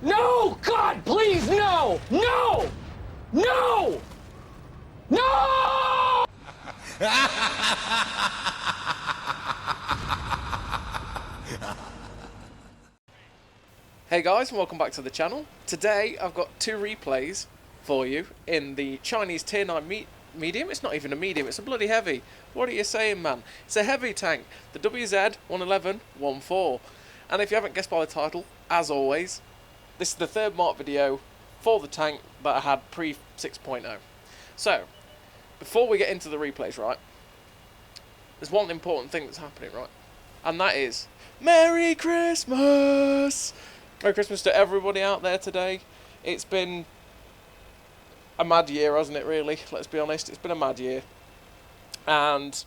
No! God, please, no! No! No! No! Hey guys, and welcome back to the channel. Today I've got two replays for you in the Chinese tier 9 medium. It's not even a medium, it's a bloody heavy. What are you saying, man? It's a heavy tank, the WZ-111-1-4. And if you haven't guessed by the title, as always, this is the third mark video for the tank that I had pre 6.0. So, before we get into the replays, right, there's one important thing that's happening, right? And that is, Merry Christmas! Merry Christmas to everybody out there today. It's been a mad year, hasn't it, really? Let's be honest, it's been a mad year. And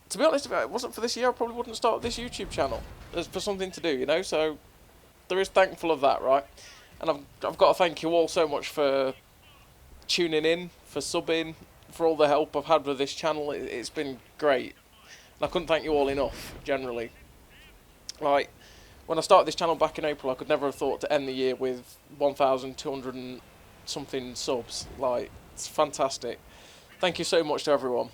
to be honest, if it wasn't for this year, I probably wouldn't start this YouTube channel. There's for something to do, you know, so there is thankful of that, right? And I've got to thank you all so much for tuning in, for subbing, for all the help I've had with this channel. It's been great. And I couldn't thank you all enough, generally. Like, when I started this channel back in April, I could never have thought to end the year with 1,200 and something subs. Like, it's fantastic. Thank you so much to everyone.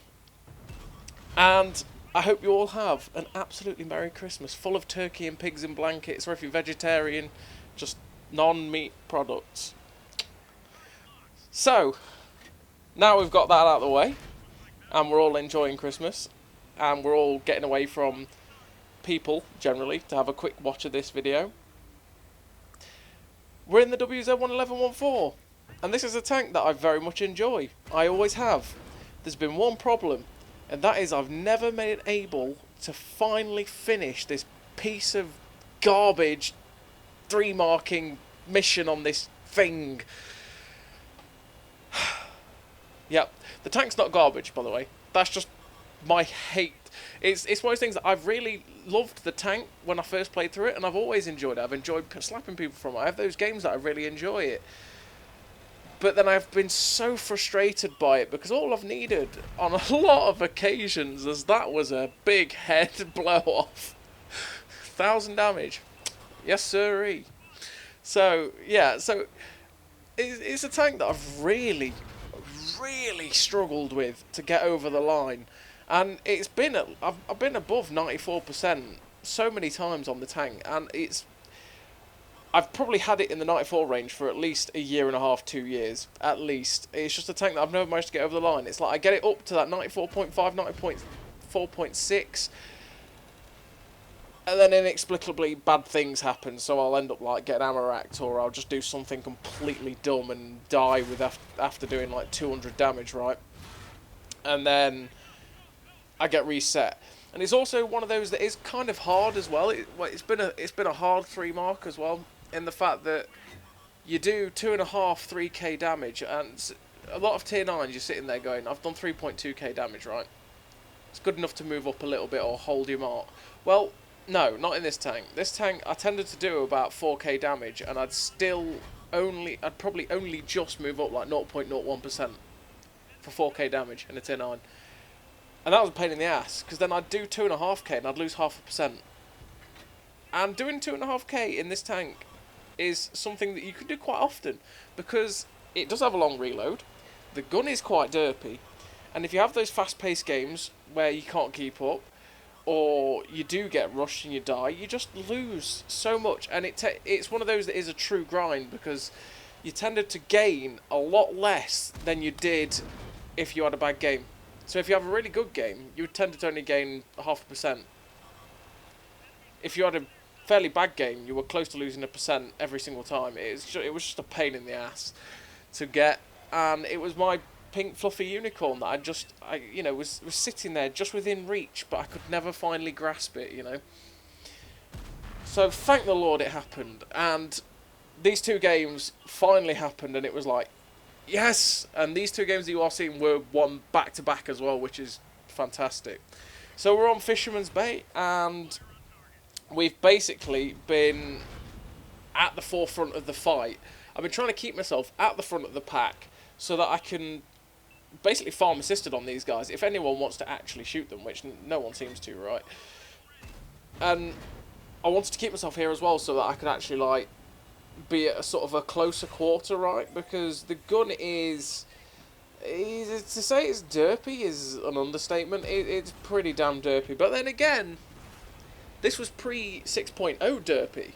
And I hope you all have an absolutely Merry Christmas, full of turkey and pigs in blankets, or if you're vegetarian, just non-meat products. So, now we've got that out of the way, and we're all enjoying Christmas, and we're all getting away from people, generally, to have a quick watch of this video. We're in the WZ-111-1-4, and this is a tank that I very much enjoy. I always have. There's been one problem, and that is I've never been able to finally finish this piece of garbage 3-marking mission on this thing. Yep, the tank's not garbage, by the way. That's just my hate. It's one of those things that I've really loved the tank when I first played through it, and I've always enjoyed it. I've enjoyed slapping people from it. I have those games that I really enjoy it. But then I've been so frustrated by it, because all I've needed on a lot of occasions is that was a big head blow off. 1,000 damage. Yes, sirree. So, yeah, so it's a tank that I've really struggled with to get over the line. And it's been I've been above 94% so many times on the tank, and I've probably had it in the 94 range for at least a year and a half, 2 years, at least. It's just a tank that I've never managed to get over the line. It's like I get it up to that 94.5, 94.6, and then inexplicably bad things happen, so I'll end up like getting ammo racked, or I'll just do something completely dumb and die with after doing like 200 damage, right? And then I get reset. And it's also one of those that is kind of hard as well. It's been a hard 3 mark as well, in the fact that you do 2.5, 3k damage, and a lot of tier 9s you're sitting there going, I've done 3.2k damage, right? It's good enough to move up a little bit or hold your mark. Well, no, not in this tank. This tank I tended to do about 4k damage, and I'd probably only just move up like 0.01% for 4k damage in a tier 9. And that was a pain in the ass, because then I'd do 2.5k and I'd lose 0.5%. And doing 2.5k in this tank is something that you can do quite often, because it does have a long reload, the gun is quite derpy, and if you have those fast-paced games where you can't keep up, or you do get rushed and you die, you just lose so much. And it's one of those that is a true grind, because you tended to gain a lot less than you did if you had a bad game. So if you have a really good game, you would tend to only gain 0.5%. If you had a fairly bad game, you were close to losing 1% every single time. It was just a pain in the ass to get, and it was my pink fluffy unicorn that I was sitting there just within reach, but I could never finally grasp it, you know. So thank the Lord it happened, and these 2 games finally happened, and it was like, yes! And these 2 games that you are seeing were won back-to-back as well, which is fantastic. So we're on Fisherman's Bay, and we've basically been at the forefront of the fight. I've been trying to keep myself at the front of the pack so that I can basically farm assisted on these guys if anyone wants to actually shoot them, which no one seems to, right? And I wanted to keep myself here as well so that I could actually, like, be at a sort of a closer quarter, right? Because the gun is to say it's derpy is an understatement. It's pretty damn derpy. But then again, this was pre 6.0 derpy.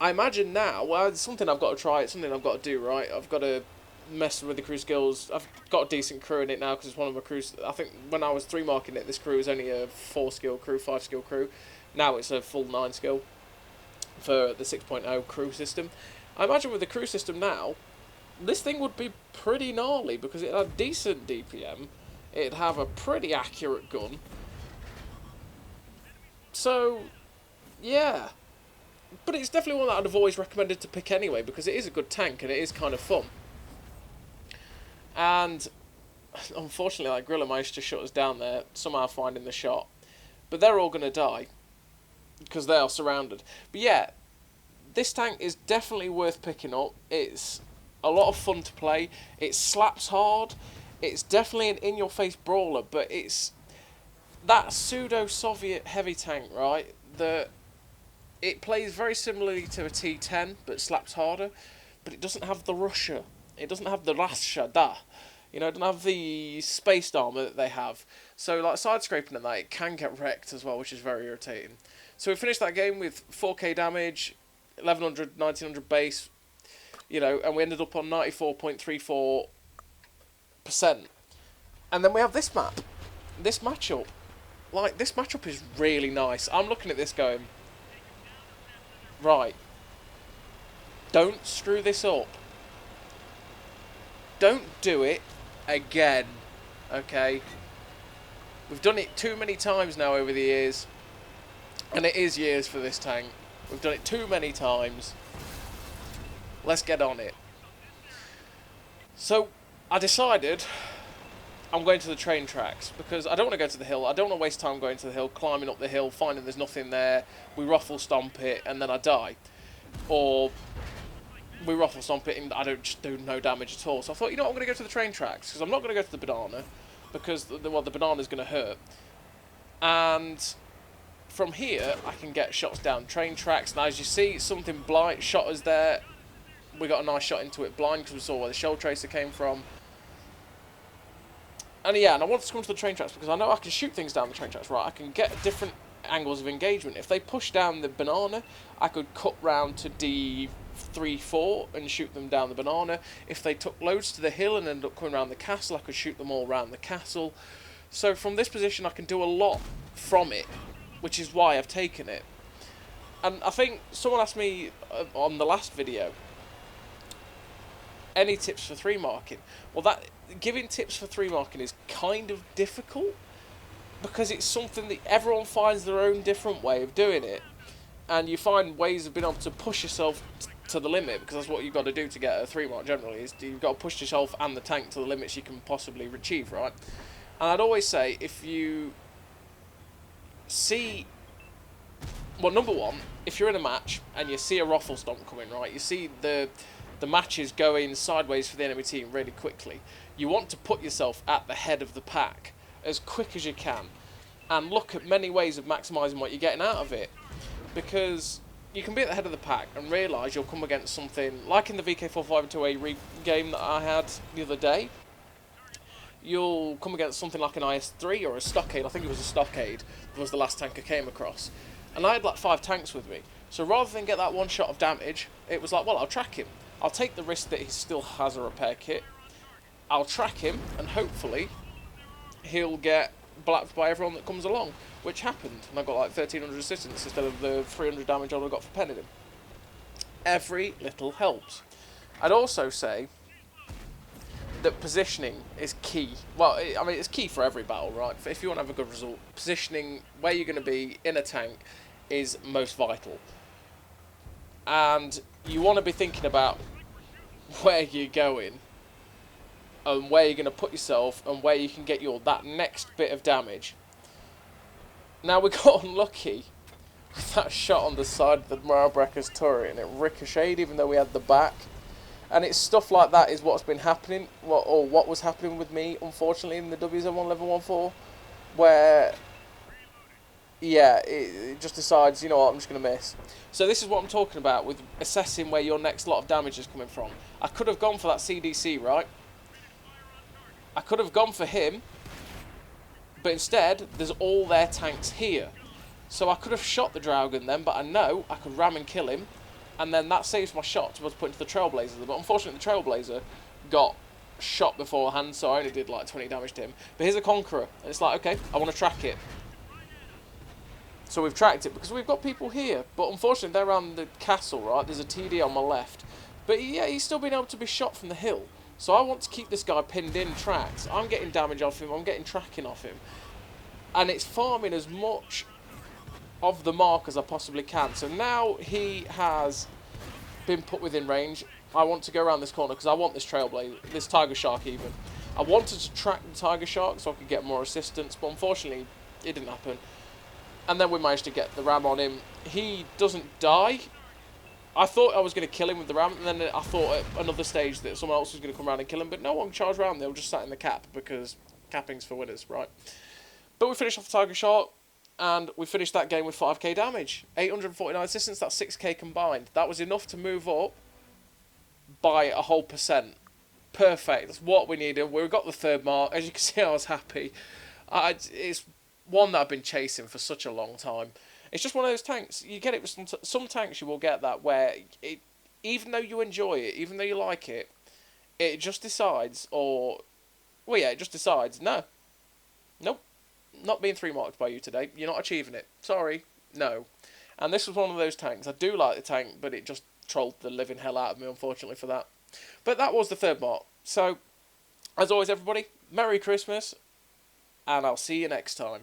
I imagine now, well, it's something I've got to try. It's something I've got to do, right? I've got to mess with the crew skills. I've got a decent crew in it now because it's one of my crews. I think when I was 3-marking it, this crew was only a 4-skill crew, 5-skill crew. Now it's a full 9-skill for the 6.0 crew system. I imagine with the crew system now, this thing would be pretty gnarly because it had decent DPM. It'd have a pretty accurate gun. So, yeah. But it's definitely one that I'd have always recommended to pick anyway because it is a good tank and it is kind of fun. And unfortunately, like, Grilla managed to shut us down there, somehow finding the shot. But they're all going to die because they are surrounded. But yeah, this tank is definitely worth picking up. It's a lot of fun to play. It slaps hard. It's definitely an in-your-face brawler, but it's that pseudo-Soviet heavy tank, right? That it plays very similarly to a T10, but slaps harder. But it doesn't have the Russia. It doesn't have the Rashada. You know, it doesn't have the spaced armour that they have. So, like, side-scraping and that, it can get wrecked as well, which is very irritating. So we finished that game with 4k damage, 1100, 1900 base, you know, and we ended up on 94.34%. And then we have this map. This matchup. Like, this matchup is really nice. I'm looking at this going, right, don't screw this up. Don't do it again, okay? We've done it too many times now over the years, and it is years for this tank. We've done it too many times. Let's get on it. So, I decided I'm going to the train tracks, because I don't want to go to the hill. I don't want to waste time going to the hill, climbing up the hill, finding there's nothing there. We ruffle stomp it, and then I die. Or we ruffle stomp it and I don't just do no damage at all. So I thought, you know what, I'm going to go to the train tracks, because I'm not going to go to the banana, because the banana's going to hurt. And from here, I can get shots down train tracks. Now, as you see, something blind shot us there. We got a nice shot into it blind, because we saw where the shell tracer came from. And yeah, and I wanted to come to the train tracks, because I know I can shoot things down the train tracks, right? I can get different angles of engagement. If they push down the banana, I could cut round to D3-4 and shoot them down the banana. If they took loads to the hill and ended up coming around the castle, I could shoot them all around the castle. So from this position I can do a lot from it, which is why I've taken it. And I think someone asked me on the last video, any tips for 3-marking? Well, that giving tips for 3-marking is kind of difficult, because it's something that everyone finds their own different way of doing it, and you find ways of being able to push yourself to the limit, because that's what you've got to do to get a 3-mark generally, is you've got to push yourself and the tank to the limits you can possibly achieve, right? And I'd always say, if you see, well, number one, if you're in a match and you see a ruffle stomp coming, right, you see the match is going sideways for the enemy team really quickly, you want to put yourself at the head of the pack as quick as you can, and look at many ways of maximising what you're getting out of it, because you can be at the head of the pack and realise you'll come against something like in the VK452A game that I had the other day. You'll come against something like an IS-3 or a Stockade. I think it was a Stockade that was the last tank I came across, and I had like 5 tanks with me. So rather than get that one shot of damage, it was like, well, I'll track him. I'll take the risk that he still has a repair kit. I'll track him, and hopefully he'll get blapped by everyone that comes along, which happened, and I got like 1300 assistance instead of the 300 damage I would have got for penning him. Every little helps. I'd also say that positioning is key. Well, I mean, it's key for every battle, right? If you want to have a good result, positioning where you're going to be in a tank is most vital. And you want to be thinking about where you're going, and where you're going to put yourself, and where you can get that next bit of damage. Now, we got unlucky with that shot on the side of the Marlbrecker's turret, and it ricocheted even though we had the back. And it's stuff like that is what's been happening, or what was happening with me, unfortunately, in the WZ-111-1-4, where yeah, it just decides, you know what, I'm just going to miss. So this is what I'm talking about with assessing where your next lot of damage is coming from. I could have gone for that CDC, right? I could have gone for him, but instead, there's all their tanks here. So I could have shot the Dragon then, but I know I could ram and kill him, and then that saves my shot to put into the Trailblazer. But unfortunately, the Trailblazer got shot beforehand, so I only did like 20 damage to him. But here's a Conqueror, and it's like, okay, I want to track it. So we've tracked it, because we've got people here. But unfortunately, they're around the castle, right? There's a TD on my left. But yeah, he's still been able to be shot from the hill. So I want to keep this guy pinned in tracks. I'm getting damage off him, I'm getting tracking off him. And it's farming as much of the mark as I possibly can. So now he has been put within range. I want to go around this corner because I want this Trailblazer, this Tiger Shark even. I wanted to track the Tiger Shark so I could get more assistance, but unfortunately it didn't happen. And then we managed to get the ram on him. He doesn't die. I thought I was going to kill him with the ram, and then I thought at another stage that someone else was going to come around and kill him, but no one charged around. They were just sat in the cap because capping's for winners, right? But we finished off the Tiger Shark, and we finished that game with 5k damage. 849 assistance, that's 6k combined. That was enough to move up by a whole %. Perfect, that's what we needed. We got the third mark. As you can see, I was happy. It's one that I've been chasing for such a long time. It's just one of those tanks. You get it with some tanks, you will get that, where even though you enjoy it, even though you like it, it just decides, or... Well, yeah, it just decides, no. Nope. Not being 3-marked by you today. You're not achieving it. Sorry. No. And this was one of those tanks. I do like the tank, but it just trolled the living hell out of me, unfortunately, for that. But that was the third mark. So, as always, everybody, Merry Christmas, and I'll see you next time.